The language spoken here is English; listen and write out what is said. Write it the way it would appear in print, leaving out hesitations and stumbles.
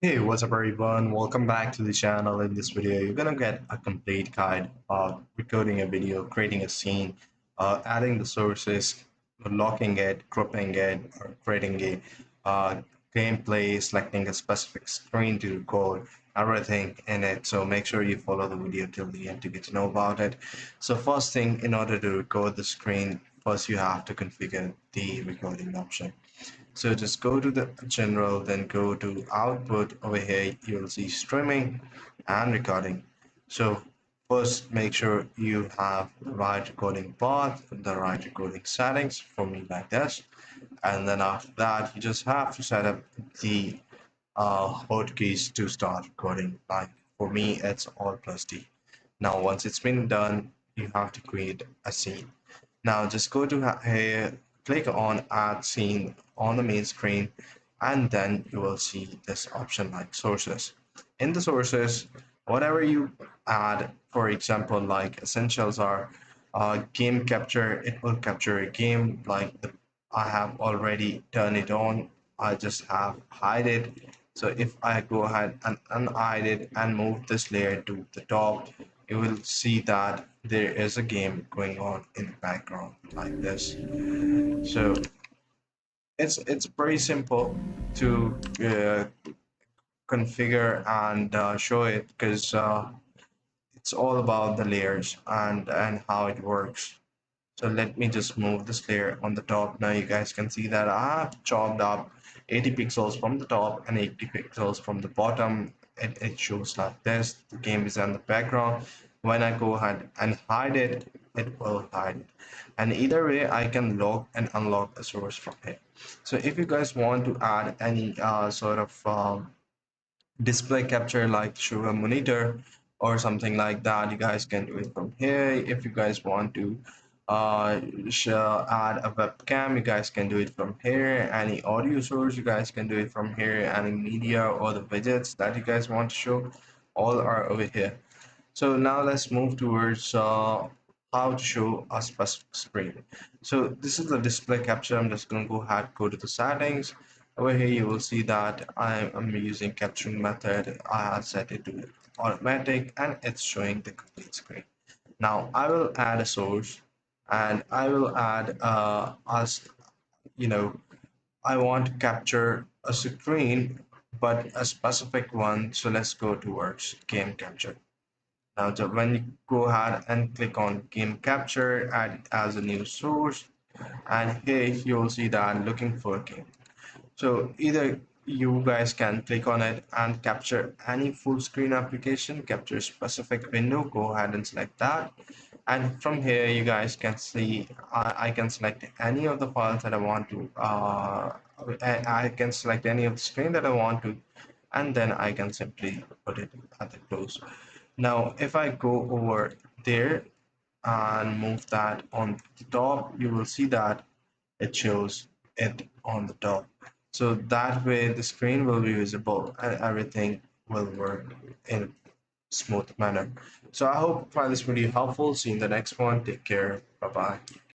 Hey, what's up everyone? Welcome back to the channel. In this video, you're gonna get a complete guide of recording a video, creating a scene, adding the sources, locking it, grouping it, or creating a uh, gameplay, selecting a specific screen to record, everything in it. So make sure you follow the video till the end to get to know about it. So first thing, in order to record the screen, first you have to configure the recording option. So just go to the general, then go to output. Over here, you'll see streaming and recording. So first, make sure you have the right recording path, the right recording settings, for me like this. And then after that, you just have to set up the hotkeys to start recording. Like for me, it's Alt plus D. Now, once it's been done, you have to create a scene. Now just go to here, click on add scene on the main screen, and then you will see this option like sources. In the sources, whatever you add, for example, like essentials are game capture, it will capture a game like I have already turned it on. I just have hide it. So if I go ahead and unhide it and move this layer to the top, you will see that there is a game going on in the background like this. So it's very simple to configure and show it because it's all about the layers and how it works. So let me just move this layer on the top. Now you guys can see that I have chopped up 80 pixels from the top and 80 pixels from the bottom. It shows like this. The game is in the background. When I go ahead and hide it, it will hide it. And either way, I can lock and unlock a source from here. So if you guys want to add any sort of display capture like show a monitor or something like that, you guys can do it from here. If you guys want to add a webcam, you guys can do it from here. Any audio source, you guys can do it from here. Any media or the widgets that you guys want to show, all are over here. So now let's move towards how to show a specific screen. So this is the display capture. I'm just going to go ahead, go to the settings. Over here, you will see that I'm using capturing method. I have set it to automatic and it's showing the complete screen. Now I will add a source and I will add us, you know, I want to capture a screen, but a specific one. So let's go towards game capture. Now, when you go ahead and click on game capture, add it as a new source, and here you'll see that I'm looking for a game. So either you guys can click on it and capture any full screen application, capture a specific window, go ahead and select that. And from here, you guys can see I can select any of the files that I want to, I can select any of the screen that I want to, and then I can simply put it at the close. Now, if I go over there and move that on the top, you will see that it shows it on the top. So that way the screen will be visible and everything will work in a smooth manner. So I hope you find this video helpful. See you in the next one. Take care. Bye bye.